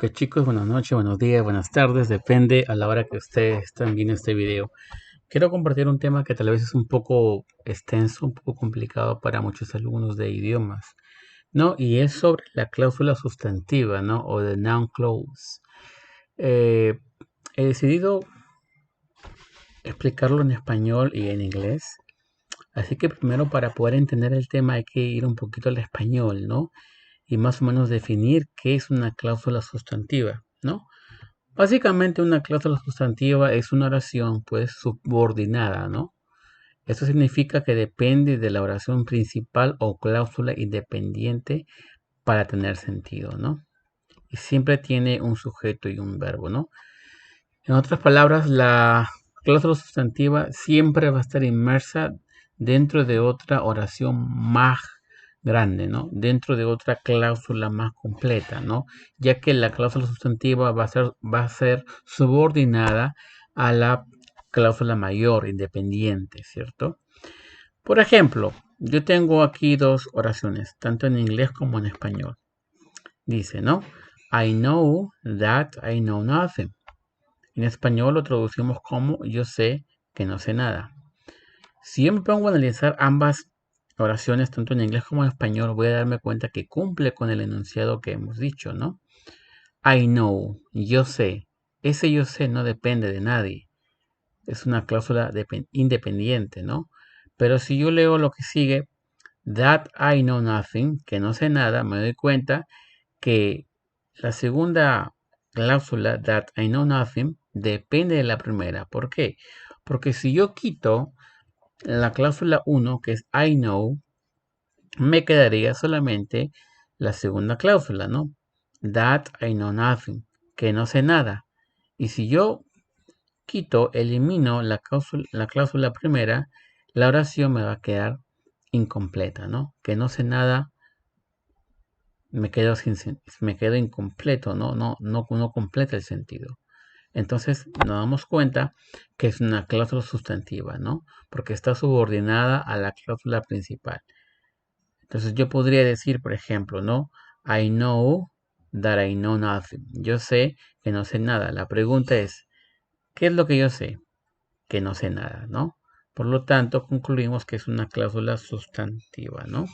Ok chicos, buenas noches, buenos días, buenas tardes, depende a la hora que ustedes están viendo este video. Quiero compartir un tema que tal vez es un poco extenso, un poco complicado para muchos alumnos de idiomas, ¿no? Y es sobre la cláusula sustantiva, ¿no? O the noun clause. Eh, He decidido explicarlo en español y en inglés. Así que primero para poder entender el tema hay que ir un poquito al español, ¿no? Y más o menos definir qué es una cláusula sustantiva, ¿no? Básicamente una cláusula sustantiva es una oración pues subordinada, ¿no? Esto significa que depende de la oración principal o cláusula independiente para tener sentido, ¿no? Y siempre tiene un sujeto y un verbo, ¿no? En otras palabras, la cláusula sustantiva siempre va a estar inmersa dentro de otra oración más grande, ¿no? Dentro de otra cláusula más completa, ¿no? Ya que la cláusula sustantiva va a ser subordinada a la cláusula mayor independiente, ¿cierto? Por ejemplo, yo tengo aquí dos oraciones, tanto en inglés como en español. Dice, ¿no? I know that I know nothing. En español lo traducimos como yo sé que no sé nada. Si yo me pongo a analizar ambas oraciones, tanto en inglés como en español, voy a darme cuenta que cumple con el enunciado que hemos dicho, ¿no? I know, yo sé. Ese yo sé no depende de nadie. Es una cláusula independiente, ¿no? Pero si yo leo lo que sigue, that I know nothing, que no sé nada, me doy cuenta que la segunda cláusula, that I know nothing, depende de la primera. ¿Por qué? Porque si yo quito la cláusula 1, que es I know, me quedaría solamente la segunda cláusula, ¿no? That I know nothing, que no sé nada. Y si yo elimino la cláusula primera, la oración me va a quedar incompleta, ¿no? Que no sé nada, me quedo incompleto, no completa el sentido. Entonces nos damos cuenta que es una cláusula sustantiva, ¿no? Porque está subordinada a la cláusula principal. Entonces yo podría decir, por ejemplo, ¿no? I know that I know nothing. Yo sé que no sé nada. La pregunta es, ¿qué es lo que yo sé? Que no sé nada, ¿no? Por lo tanto, concluimos que es una cláusula sustantiva, ¿no?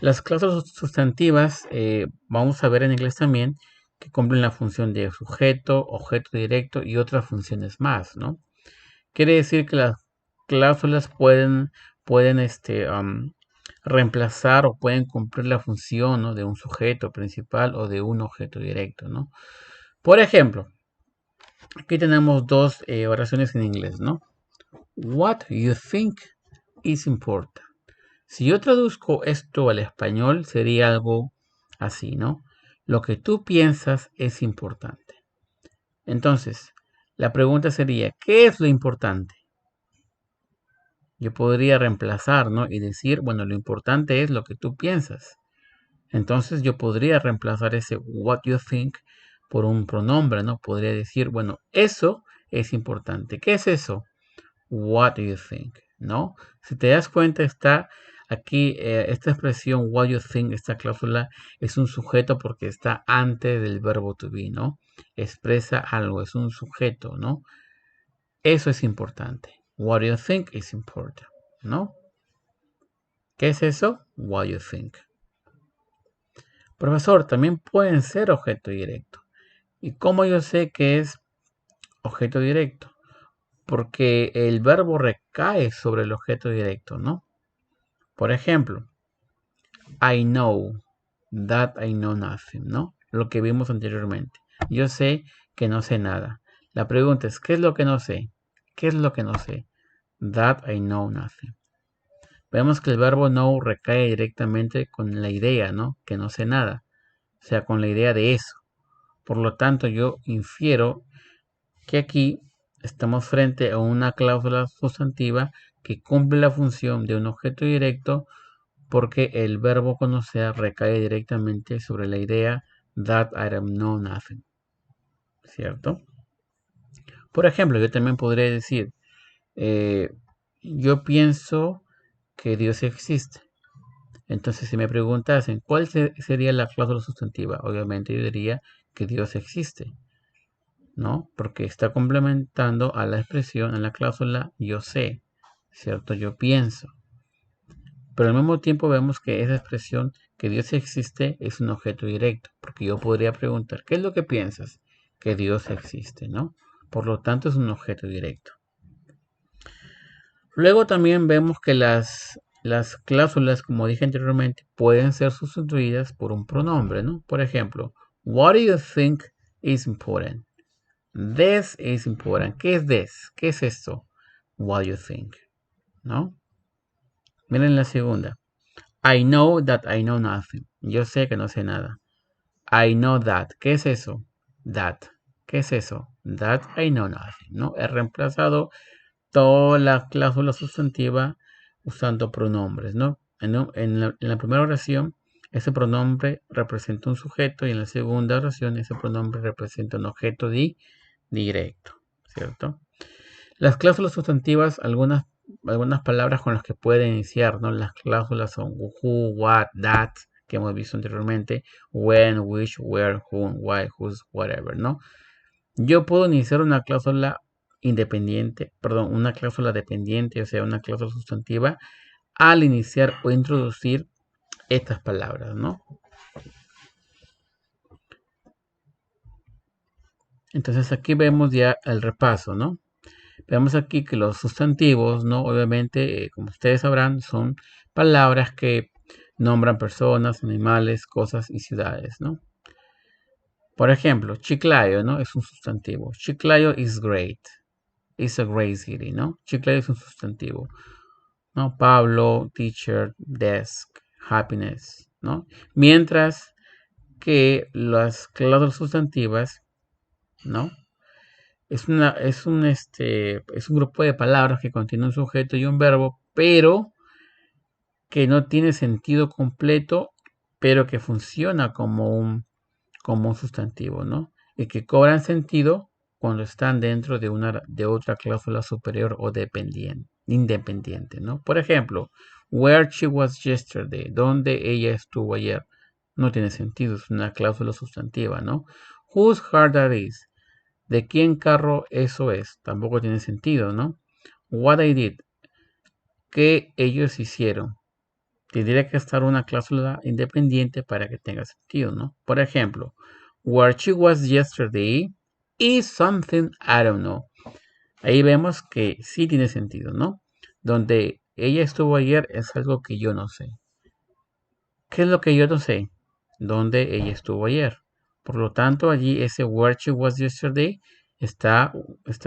Las cláusulas sustantivas, vamos a ver en inglés también, que cumplen la función de sujeto, objeto directo y otras funciones más, ¿no? Quiere decir que las cláusulas pueden reemplazar o pueden cumplir la función, ¿no? De un sujeto principal o de un objeto directo, ¿no? Por ejemplo, aquí tenemos dos oraciones en inglés, ¿no? What you think is important. Si yo traduzco esto al español, sería algo así, ¿no? Lo que tú piensas es importante. Entonces, la pregunta sería, ¿qué es lo importante? Yo podría reemplazar, ¿no? Y decir, bueno, lo importante es lo que tú piensas. Entonces yo podría reemplazar ese what you think por un pronombre, ¿no? Podría decir, bueno, eso es importante. ¿Qué es eso? What do you think? ¿No? Si te das cuenta, está aquí esta expresión what you think, esta cláusula es un sujeto porque está antes del verbo to be, ¿no? Expresa algo, es un sujeto, ¿no? Eso es importante. What do you think is important? ¿No? ¿Qué es eso? What you think. Profesor, también pueden ser objeto directo. ¿Y cómo yo sé que es objeto directo? Porque el verbo recae sobre el objeto directo, ¿no? Por ejemplo, I know that I know nothing, ¿no? Lo que vimos anteriormente. Yo sé que no sé nada. La pregunta es, ¿qué es lo que no sé? ¿Qué es lo que no sé? That I know nothing. Vemos que el verbo know recae directamente con la idea, ¿no? Que no sé nada. O sea, con la idea de eso. Por lo tanto, yo infiero que aquí estamos frente a una cláusula sustantiva que cumple la función de un objeto directo porque el verbo conocer recae directamente sobre la idea that I don't know nothing. ¿Cierto? Por ejemplo, yo también podría decir, yo pienso que Dios existe. Entonces, si me preguntasen, ¿cuál sería la cláusula sustantiva? Obviamente yo diría que Dios existe, ¿no? Porque está complementando a la expresión, a la cláusula yo sé, ¿cierto? Yo pienso. Pero al mismo tiempo vemos que esa expresión que Dios existe es un objeto directo, porque yo podría preguntar, ¿qué es lo que piensas? Que Dios existe, ¿no? Por lo tanto es un objeto directo. Luego también vemos que las cláusulas, como dije anteriormente, pueden ser sustituidas por un pronombre, ¿no? Por ejemplo, what do you think is important? This is important. ¿Qué es this? ¿Qué es esto? What do you think? ¿No? Miren la segunda. I know that I know nothing. Yo sé que no sé nada. I know that. ¿Qué es eso? That. ¿Qué es eso? That I know nothing. ¿No? He reemplazado toda la cláusula sustantiva usando pronombres, ¿no? En la primera oración, ese pronombre representa un sujeto y en la segunda oración, ese pronombre representa un objeto directo, ¿cierto? Las cláusulas sustantivas, algunas palabras con las que pueden iniciar, ¿no? Las cláusulas son who, what, that, que hemos visto anteriormente, when, which, where, whom, why, whose, whatever, ¿no? Yo puedo iniciar una cláusula independiente, perdón, una cláusula dependiente, o sea, una cláusula sustantiva, al iniciar o introducir estas palabras, ¿no? Entonces aquí vemos ya el repaso, ¿no? Vemos aquí que los sustantivos, ¿no? Obviamente, como ustedes sabrán, son palabras que nombran personas, animales, cosas y ciudades, ¿no? Por ejemplo, Chiclayo, ¿no? Es un sustantivo. Chiclayo is great. It's a great city, ¿no? Chiclayo es un sustantivo. ¿No? Pablo, teacher, desk, happiness, ¿no? Mientras que las cláusulas sustantivas, ¿no? Es un grupo de palabras que contiene un sujeto y un verbo, pero que no tiene sentido completo, pero que funciona como un sustantivo, ¿no? Y que cobran sentido cuando están dentro de otra cláusula superior o independiente, ¿no? Por ejemplo, where she was yesterday, donde ella estuvo ayer, no tiene sentido, es una cláusula sustantiva, ¿no? Whose car that is, de quién carro eso es, tampoco tiene sentido, ¿no? What I did, qué ellos hicieron, tendría que estar una cláusula independiente para que tenga sentido, ¿no? Por ejemplo, where she was yesterday is something I don't know. Ahí vemos que sí tiene sentido, ¿no? Donde ella estuvo ayer es algo que yo no sé. ¿Qué es lo que yo no sé? Donde ella estuvo ayer. Por lo tanto, allí ese where she was yesterday está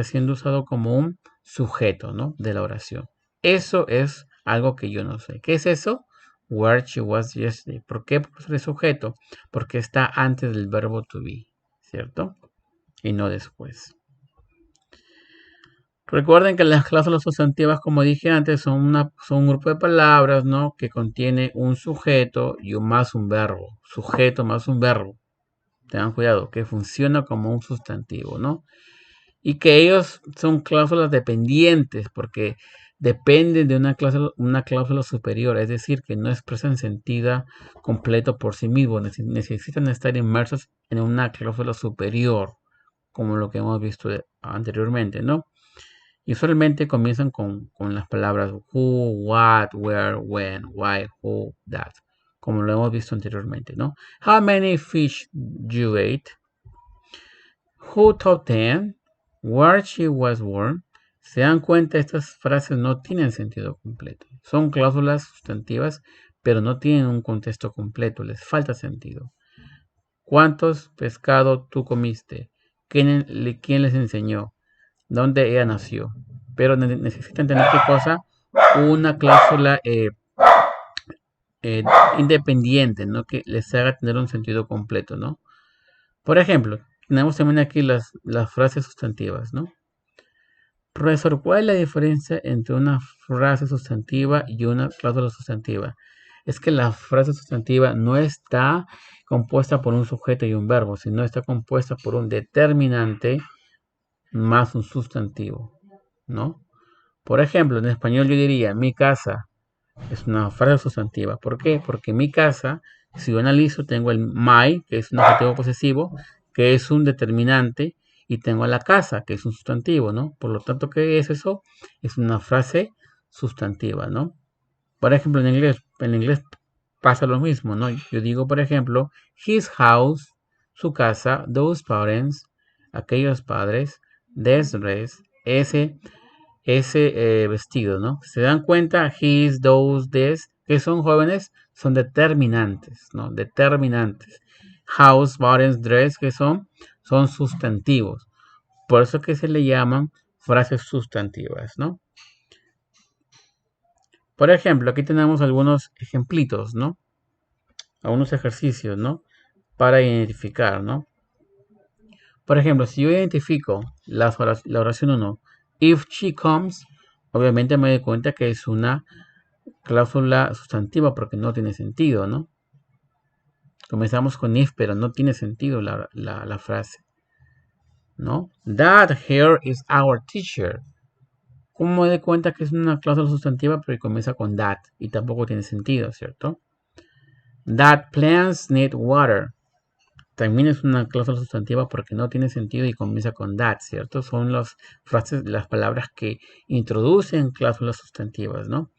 siendo usado como un sujeto, ¿no? De la oración. Eso es algo que yo no sé. ¿Qué es eso? Where she was yesterday. ¿Por qué por el sujeto? Porque está antes del verbo to be, ¿cierto? Y no después. Recuerden que las cláusulas sustantivas, como dije antes, son un grupo de palabras, ¿no? Que contiene un sujeto y más un verbo. Sujeto más un verbo. Tengan cuidado, que funciona como un sustantivo, ¿no? Y que ellos son cláusulas dependientes porque dependen de una cláusula superior, es decir, que no expresan sentido completo por sí mismos, necesitan estar inmersos en una cláusula superior, como lo que hemos visto anteriormente, ¿no? Y usualmente comienzan con las palabras who, what, where, when, why, who, that, como lo hemos visto anteriormente, ¿no? How many fish you ate? Who taught them? Where she was born. Se dan cuenta, estas frases no tienen sentido completo. Son cláusulas sustantivas, pero no tienen un contexto completo, les falta sentido. ¿Cuántos pescados tú comiste? ¿Quién les enseñó? ¿Dónde ella nació? Pero necesitan tener qué cosa? Una cláusula independiente, ¿no? Que les haga tener un sentido completo, ¿no? Por ejemplo, tenemos también aquí las frases sustantivas, ¿no? Profesor, ¿cuál es la diferencia entre una frase sustantiva y una cláusula sustantiva? Es que la frase sustantiva no está compuesta por un sujeto y un verbo, sino está compuesta por un determinante más un sustantivo, ¿no? Por ejemplo, en español yo diría mi casa, Es una frase sustantiva. ¿Por qué? Porque en mi casa, si yo analizo, tengo el my, que es un adjetivo posesivo, que es un determinante, y tengo la casa, que es un sustantivo, ¿no? Por lo tanto, ¿qué es eso? Es una frase sustantiva, ¿no? Por ejemplo, en inglés pasa lo mismo, ¿no? Yo digo, por ejemplo, his house, su casa, those parents, aquellos padres, this dress, ese vestido, ¿no? ¿Se dan cuenta? His, those, this, que son jóvenes, son determinantes, ¿no? Determinantes. House, parents, dress, que son sustantivos. Por eso que se le llaman frases sustantivas, ¿no? Por ejemplo, aquí tenemos algunos ejemplitos, ¿no? Algunos ejercicios, ¿no? Para identificar, ¿no? Por ejemplo, si yo identifico la oración 1, if she comes, obviamente me doy cuenta que es una cláusula sustantiva porque no tiene sentido, ¿no? Comenzamos con if, pero no tiene sentido la frase, ¿no? That here is our teacher. ¿Cómo me doy cuenta que es una cláusula sustantiva pero comienza con that y tampoco tiene sentido, ¿cierto? That plants need water. También es una cláusula sustantiva porque no tiene sentido y comienza con that, ¿cierto? Son las frases, las palabras que introducen cláusulas sustantivas, ¿no?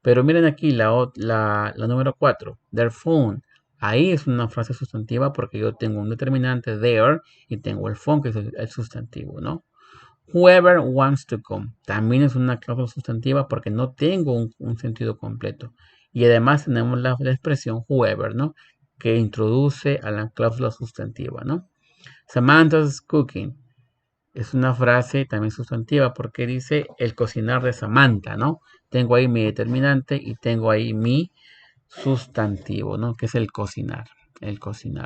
Pero miren aquí la número 4, their phone. Ahí es una frase sustantiva porque yo tengo un determinante there y tengo el phone que es el sustantivo, ¿no? Whoever wants to come. También es una cláusula sustantiva porque no tengo un sentido completo. Y además tenemos la expresión whoever, ¿no? Que introduce a la cláusula sustantiva, ¿no? Samantha's cooking. Es una frase también sustantiva porque dice el cocinar de Samantha, ¿no? Tengo ahí mi determinante y tengo ahí mi sustantivo, ¿no? Que es el cocinar,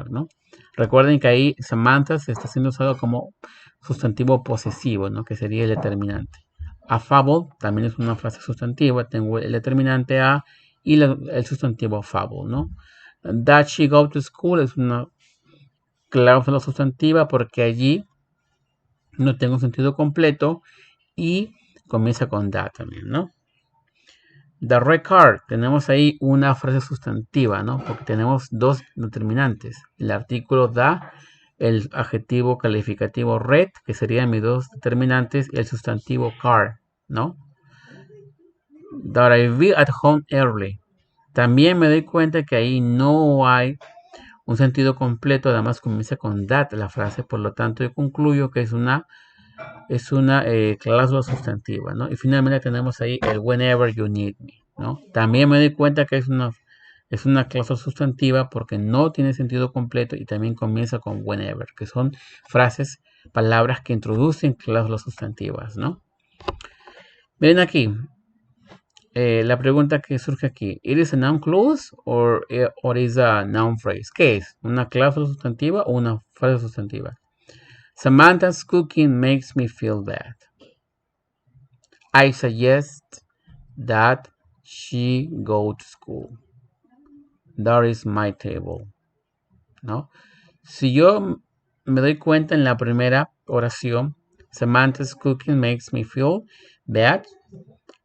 ¿no? Recuerden que ahí Samantha se está siendo usado como sustantivo posesivo, ¿no? Que sería el determinante. Affable también es una frase sustantiva, tengo el determinante a y el sustantivo affable, ¿no? That she go to school es una cláusula sustantiva porque allí no tengo sentido completo y comienza con that también, ¿no? The red card, tenemos ahí una frase sustantiva, ¿no? Porque tenemos dos determinantes. El artículo da, el adjetivo calificativo red, que serían mis dos determinantes, y el sustantivo car, ¿no? That I be at home early. También me doy cuenta que ahí no hay un sentido completo, además comienza con that la frase, por lo tanto yo concluyo que es una cláusula sustantiva, ¿no? Y finalmente tenemos ahí el whenever you need me, ¿no? También me doy cuenta que es una cláusula sustantiva porque no tiene sentido completo y también comienza con whenever, que son frases, palabras que introducen cláusulas sustantivas, ¿no? Miren aquí, la pregunta que surge aquí, ¿it is a noun clause or is a noun phrase? ¿Qué es? ¿Una cláusula sustantiva o una frase sustantiva? Samantha's cooking makes me feel bad. I suggest that she go to school. That is my table, ¿no? Si yo me doy cuenta en la primera oración, Samantha's cooking makes me feel bad,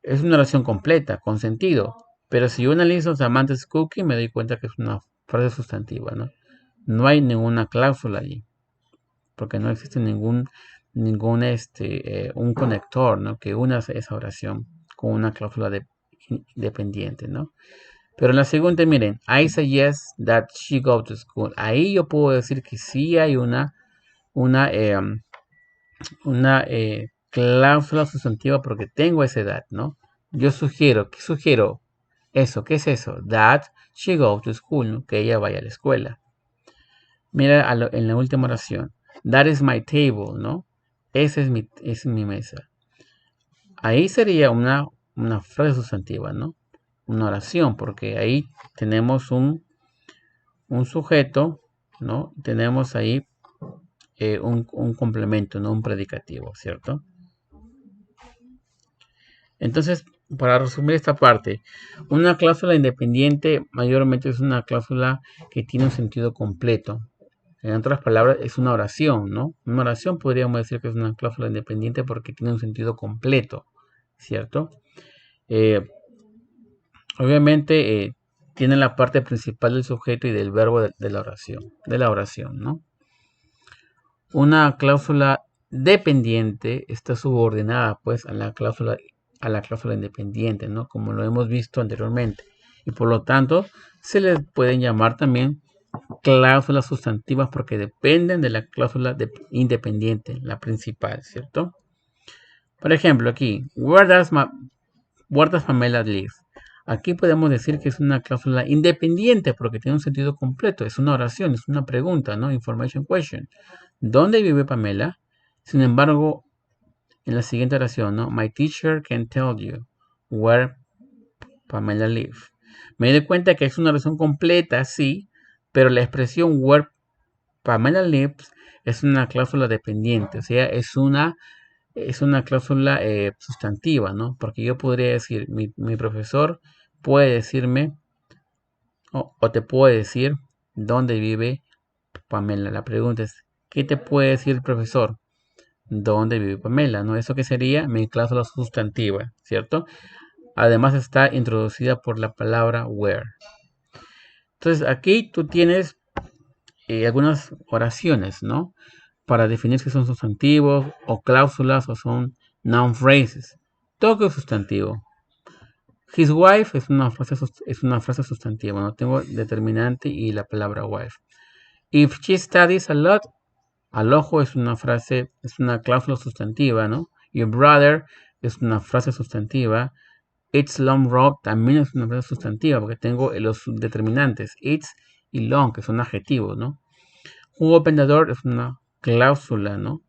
es una oración completa, con sentido. Pero si yo analizo Samantha's cooking, me doy cuenta que es una frase sustantiva, ¿no? No hay ninguna cláusula allí, porque no existe ningún un conector, ¿no? Que una esa oración con una cláusula dependiente, ¿no? Pero en la segunda, miren, I suggest that she go to school. Ahí yo puedo decir que sí hay una, eh, una cláusula sustantiva porque tengo esa edad, ¿no? Yo sugiero, ¿qué sugiero? Eso, ¿qué es eso? That she go to school, ¿no? Que ella vaya a la escuela. Mira en la última oración. That is my table, ¿no? Esa es mi mesa. Ahí sería una frase sustantiva, ¿no? Una oración, porque ahí tenemos un sujeto, ¿no? Tenemos ahí un complemento, no un predicativo, ¿cierto? Entonces, para resumir esta parte, una cláusula independiente mayormente es una cláusula que tiene un sentido completo. En otras palabras, es una oración, ¿no? Una oración podríamos decir que es una cláusula independiente porque tiene un sentido completo, ¿cierto? Obviamente tiene la parte principal del sujeto y del verbo de la oración, ¿no? Una cláusula dependiente está subordinada pues a la cláusula independiente, ¿no? Como lo hemos visto anteriormente. Y por lo tanto, se les pueden llamar también cláusulas sustantivas porque dependen de la cláusula independiente, la principal, ¿cierto? Por ejemplo, aquí, where does Pamela live? Aquí podemos decir que es una cláusula independiente porque tiene un sentido completo. Es una oración, es una pregunta, ¿no? Information question. ¿Dónde vive Pamela? Sin embargo, en la siguiente oración, ¿no? My teacher can tell you where Pamela live. Me doy cuenta que es una oración completa, sí, pero la expresión where Pamela lives es una cláusula dependiente, o sea, es una cláusula sustantiva, ¿no? Porque yo podría decir, mi profesor puede decirme, o te puede decir, dónde vive Pamela. La pregunta es, ¿qué te puede decir el profesor? ¿Dónde vive Pamela? ¿No? Eso que sería mi cláusula sustantiva, ¿cierto? Además está introducida por la palabra where. Entonces aquí tú tienes algunas oraciones, ¿no? Para definir si son sustantivos o cláusulas o son noun phrases. Todo es sustantivo. His wife es una frase sustantiva, ¿no? Tengo determinante y la palabra wife. If she studies a lot, al ojo es una frase, es una cláusula sustantiva, ¿no? Your brother es una frase sustantiva. It's long road también es una frase sustantiva porque tengo los determinantes. It's y long, que son adjetivos, ¿no? Who opened the door es una cláusula, ¿no?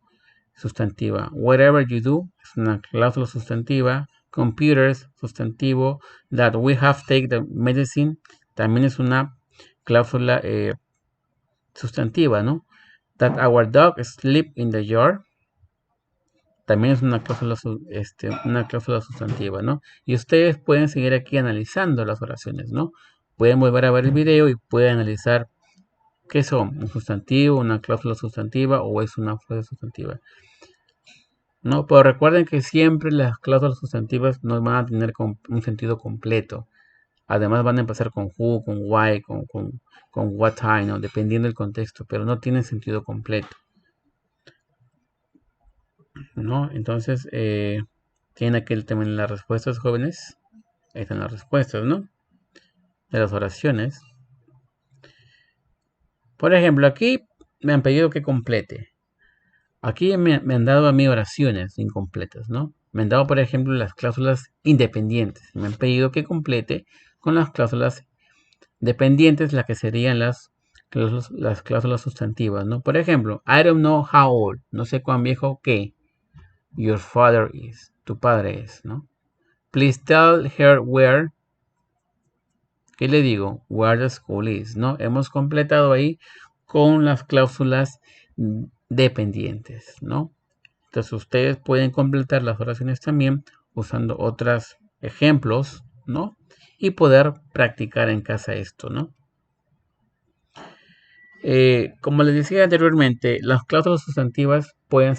Sustantiva. Whatever you do es una cláusula sustantiva. Computers, sustantivo. That we have taken the medicine también es una cláusula sustantiva, ¿no? That our dog sleep in the yard también es una cláusula sustantiva, ¿no? Y ustedes pueden seguir aquí analizando las oraciones, ¿no? Pueden volver a ver el video y pueden analizar qué son, un sustantivo, una cláusula sustantiva o es una frase sustantiva. ¿No? Pero recuerden que siempre las cláusulas sustantivas no van a tener un sentido completo. Además van a empezar con who, con why, con what time, ¿no? Dependiendo del contexto, pero no tienen sentido completo, ¿no? Entonces, tienen aquí también las respuestas, jóvenes. Ahí están las respuestas, ¿no? De las oraciones. Por ejemplo, aquí me han pedido que complete. Aquí me han dado a mí oraciones incompletas, ¿no? Me han dado, por ejemplo, las cláusulas independientes. Me han pedido que complete con las cláusulas dependientes, las que serían las cláusulas sustantivas, ¿no? Por ejemplo, I don't know how old, no sé cuán viejo que your father is, tu padre es, ¿no? Please tell her where, ¿qué le digo? Where the school is, ¿no? Hemos completado ahí con las cláusulas dependientes, ¿no? Entonces ustedes pueden completar las oraciones también usando otros ejemplos, ¿no? Y poder practicar en casa esto, ¿no? Como les decía anteriormente, las cláusulas sustantivas pueden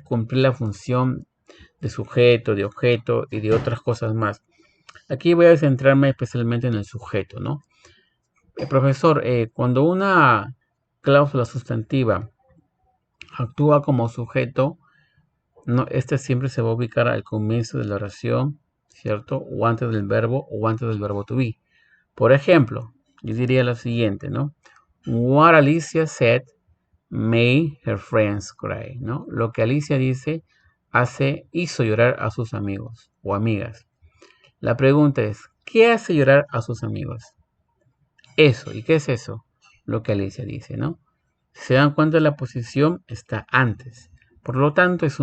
cumplir la función de sujeto, de objeto y de otras cosas más. Aquí voy a centrarme especialmente en el sujeto, ¿no? Profesor, cuando una cláusula sustantiva actúa como sujeto, no, este siempre se va a ubicar al comienzo de la oración, ¿cierto? O antes del verbo to be. Por ejemplo, yo diría lo siguiente, ¿no? What Alicia said made her friends cry, ¿no? Lo que Alicia dice hizo llorar a sus amigos o amigas. La pregunta es, ¿qué hace llorar a sus amigos? Eso, ¿y qué es eso? Lo que Alicia dice, ¿no? Si se dan cuenta, la posición está antes. Por lo tanto, es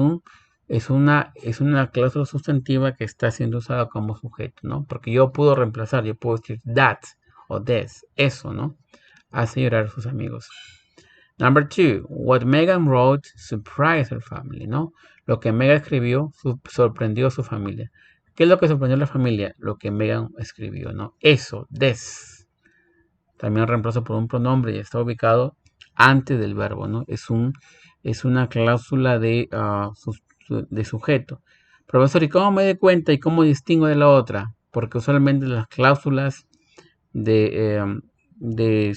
una cláusula sustantiva que está siendo usada como sujeto, ¿no? Porque yo puedo reemplazar, yo puedo decir that o this, eso, ¿no? Hace llorar a sus amigos. Number 2, what Megan wrote surprised her family, ¿no? Lo que Megan escribió sorprendió a su familia. ¿Qué es lo que sorprendió a la familia? Lo que Megan escribió, ¿no? Eso, this. También reemplazo por un pronombre y está ubicado antes del verbo, ¿no? Es una cláusula de sujeto. Profesor, ¿y cómo me doy cuenta y cómo distingo de la otra? Porque usualmente las cláusulas de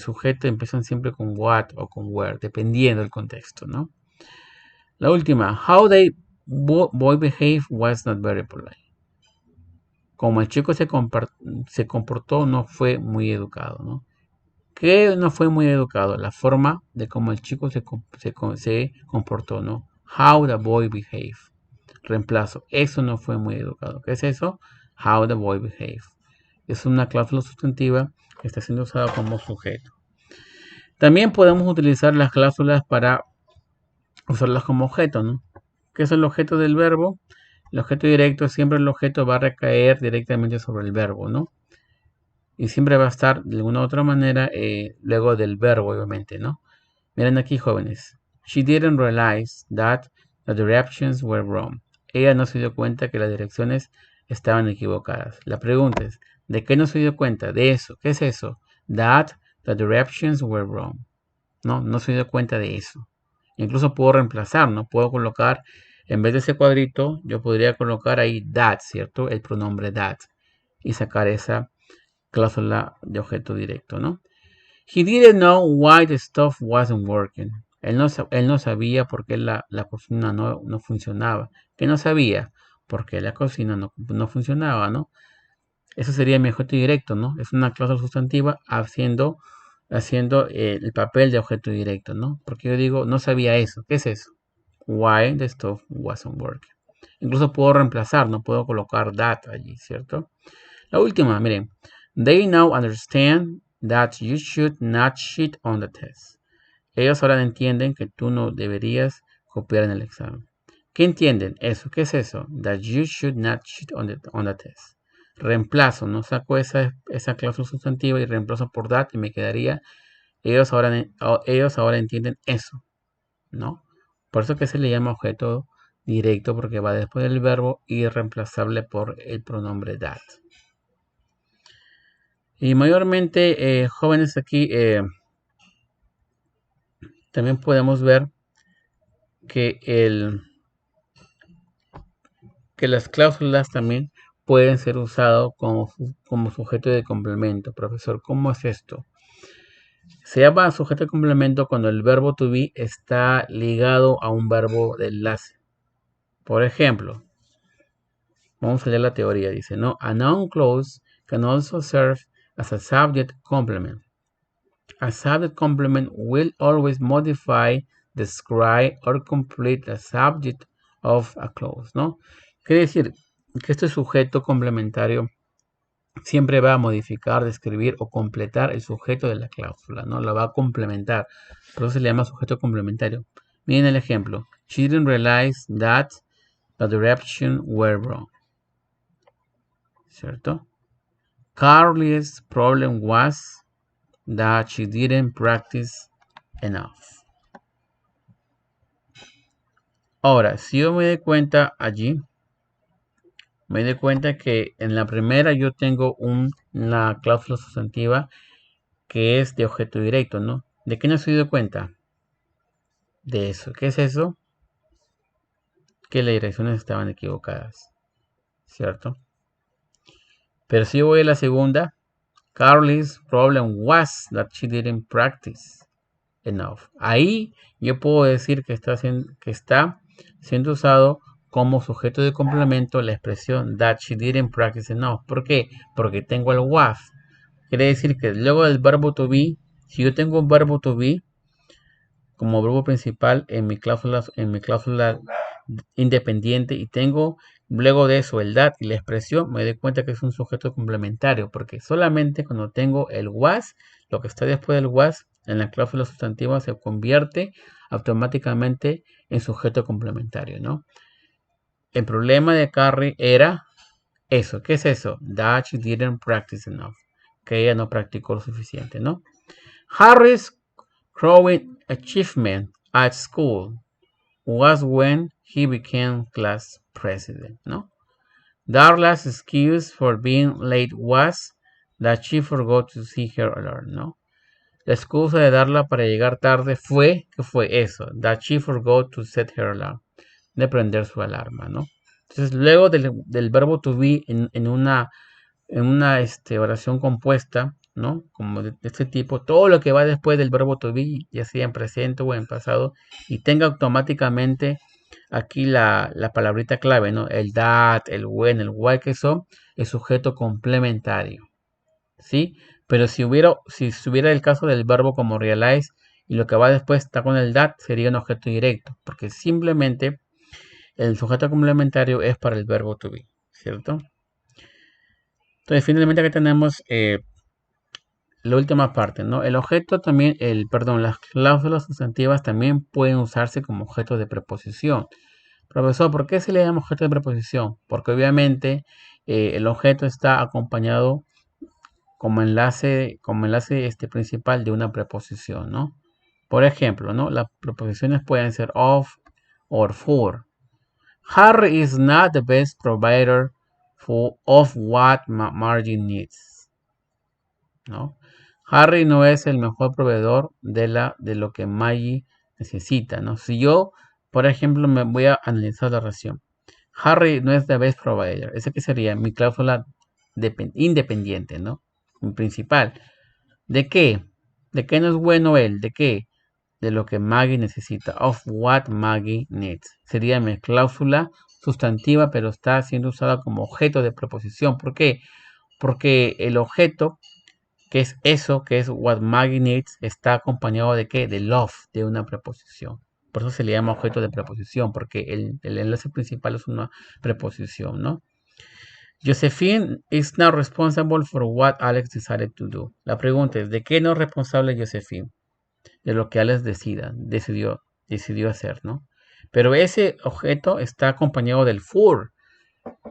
sujeto empiezan siempre con what o con where, dependiendo del contexto, ¿no? La última, how the boy behaved was not very polite. Como el chico se comportó, no fue muy educado, ¿no? ¿Qué no fue muy educado? La forma de cómo el chico se comportó, ¿no? How the boy behaved. Reemplazo. Eso no fue muy educado. ¿Qué es eso? How the boy behaved. Es una cláusula sustantiva que está siendo usada como sujeto. También podemos utilizar las cláusulas para usarlas como objeto, ¿no? ¿Qué es el objeto del verbo? El objeto directo, siempre el objeto va a recaer directamente sobre el verbo, ¿no? Y siempre va a estar de alguna u otra manera luego del verbo, obviamente, ¿no? Miren aquí, jóvenes. She didn't realize that the directions were wrong. Ella no se dio cuenta que las direcciones estaban equivocadas. La pregunta es, ¿de qué no se dio cuenta? De eso. ¿Qué es eso? That the directions were wrong. No se dio cuenta de eso. Incluso puedo reemplazar, ¿no? Puedo colocar, en vez de ese cuadrito, yo podría colocar ahí that, ¿cierto? El pronombre that. Y sacar esa cláusula de objeto directo, ¿no? He didn't know why the stove wasn't working. Él no sabía por qué la cocina no funcionaba. ¿Qué no sabía? Porque la cocina no funcionaba, ¿no? Eso sería mi objeto directo, ¿no? Es una cláusula sustantiva haciendo el papel de objeto directo, ¿no? Porque yo digo, no sabía eso. ¿Qué es eso? Why the stove wasn't working. Incluso puedo reemplazar, no puedo colocar that allí, ¿cierto? La última, miren. They now understand that you should not cheat on the test. Ellos ahora entienden que tú no deberías copiar en el examen. ¿Qué entienden? Eso. ¿Qué es eso? That you should not cheat on the test. Reemplazo, no saco esa cláusula sustantiva y reemplazo por that y me quedaría, ellos ahora entienden eso, ¿no? Por eso que se le llama objeto directo, porque va después del verbo y reemplazable por el pronombre that. Y mayormente, jóvenes aquí, también podemos ver que las cláusulas también pueden ser usadas como sujeto de complemento. Profesor, ¿cómo es esto? Se llama sujeto de complemento cuando el verbo to be está ligado a un verbo de enlace. Por ejemplo, vamos a leer la teoría. Dice, ¿no? A noun clause can also serve as a subject complement. A subject complement will always modify, describe, or complete the subject of a clause, ¿no? Quiere decir que este sujeto complementario siempre va a modificar, describir o completar el sujeto de la cláusula, ¿no? Lo va a complementar. Por eso se le llama sujeto complementario. Miren el ejemplo. She didn't realize that the directions were wrong. ¿Cierto? Carly's problem was that she didn't practice enough. Ahora, si yo me doy cuenta allí, me doy cuenta que en la primera yo tengo una cláusula sustantiva que es de objeto directo, ¿no? ¿De qué no se dio cuenta? De eso. ¿Qué es eso? Que las direcciones estaban equivocadas, ¿cierto? Pero si yo voy a la segunda, Carly's problem was that she didn't practice enough. Ahí yo puedo decir que está siendo usado como sujeto de complemento la expresión that she didn't practice enough. ¿Por qué? Porque tengo el was. Quiere decir que luego del verbo to be, si yo tengo un verbo to be como verbo principal en mi cláusula independiente y tengo luego de eso el that y la expresión, me doy cuenta que es un sujeto complementario, porque solamente cuando tengo el was, lo que está después del was en la cláusula sustantiva se convierte automáticamente en sujeto complementario, ¿no? El problema de Carrie era eso. ¿Qué es eso? That she didn't practice enough. Que ella no practicó lo suficiente, ¿no? Harry's growing achievement at school was when he became class president, ¿no? Darla's excuse for being late was that she forgot to see her alarm, ¿no? La excusa de Darla para llegar tarde fue, ¿qué fue eso? That she forgot to set her alarm, de prender su alarma, ¿no? Entonces, luego del verbo to be en una en una oración compuesta, ¿no? Como de este tipo, todo lo que va después del verbo to be, ya sea en presente o en pasado, y tenga automáticamente aquí la palabrita clave, ¿no? El that, el when, el why, que son el sujeto complementario, ¿sí? Pero si estuviera el caso del verbo como realize y lo que va después está con el that, sería un objeto directo, porque simplemente el sujeto complementario es para el verbo to be, ¿cierto? Entonces, finalmente aquí tenemos la última parte, ¿no? El objeto también, perdón, las cláusulas sustantivas también pueden usarse como objeto de preposición. Profesor, ¿por qué se le llama objeto de preposición? Porque obviamente el objeto está acompañado como enlace principal de una preposición, ¿no? Por ejemplo, ¿no? Las preposiciones pueden ser of or for. Harry is not the best provider of what Margie needs, ¿no? Harry no es el mejor proveedor de lo que Maggie necesita, ¿no? Si yo, por ejemplo, me voy a analizar la oración. Harry no es the best provider. ¿Esa que sería mi cláusula independiente, ¿no? Mi principal. ¿De qué? ¿De qué no es bueno él? ¿De qué? De lo que Maggie necesita. Of what Maggie needs. Sería mi cláusula sustantiva, pero está siendo usada como objeto de preposición. ¿Por qué? Porque el objeto, que es eso, que es what Maggie needs, está acompañado de qué? De love, de una preposición. Por eso se le llama objeto de preposición, porque el enlace principal es una preposición, ¿no? Josephine is now responsible for what Alex decided to do. La pregunta es, ¿de qué no es responsable Josephine? De lo que Alex decidió hacer, ¿no? Pero ese objeto está acompañado del for.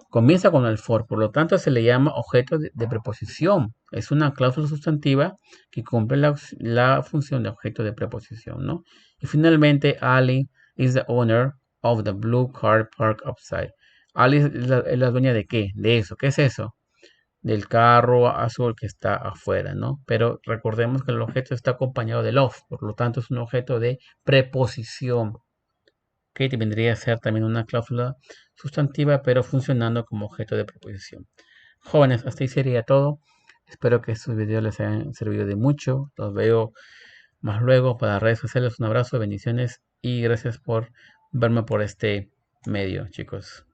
Comienza con el for, por lo tanto se le llama objeto de preposición. Es una cláusula sustantiva que cumple la función de objeto de preposición, ¿no? Y finalmente, Ali is the owner of the blue car parked outside. Ali es la dueña de qué? De eso. ¿Qué es eso? Del carro azul que está afuera, ¿no? Pero recordemos que el objeto está acompañado del of, por lo tanto es un objeto de preposición, que vendría a ser también una cláusula sustantiva, pero funcionando como objeto de preposición. Jóvenes, hasta ahí sería todo. Espero que estos videos les hayan servido de mucho. Los veo más luego para redes sociales. Un abrazo, bendiciones y gracias por verme por este medio, chicos.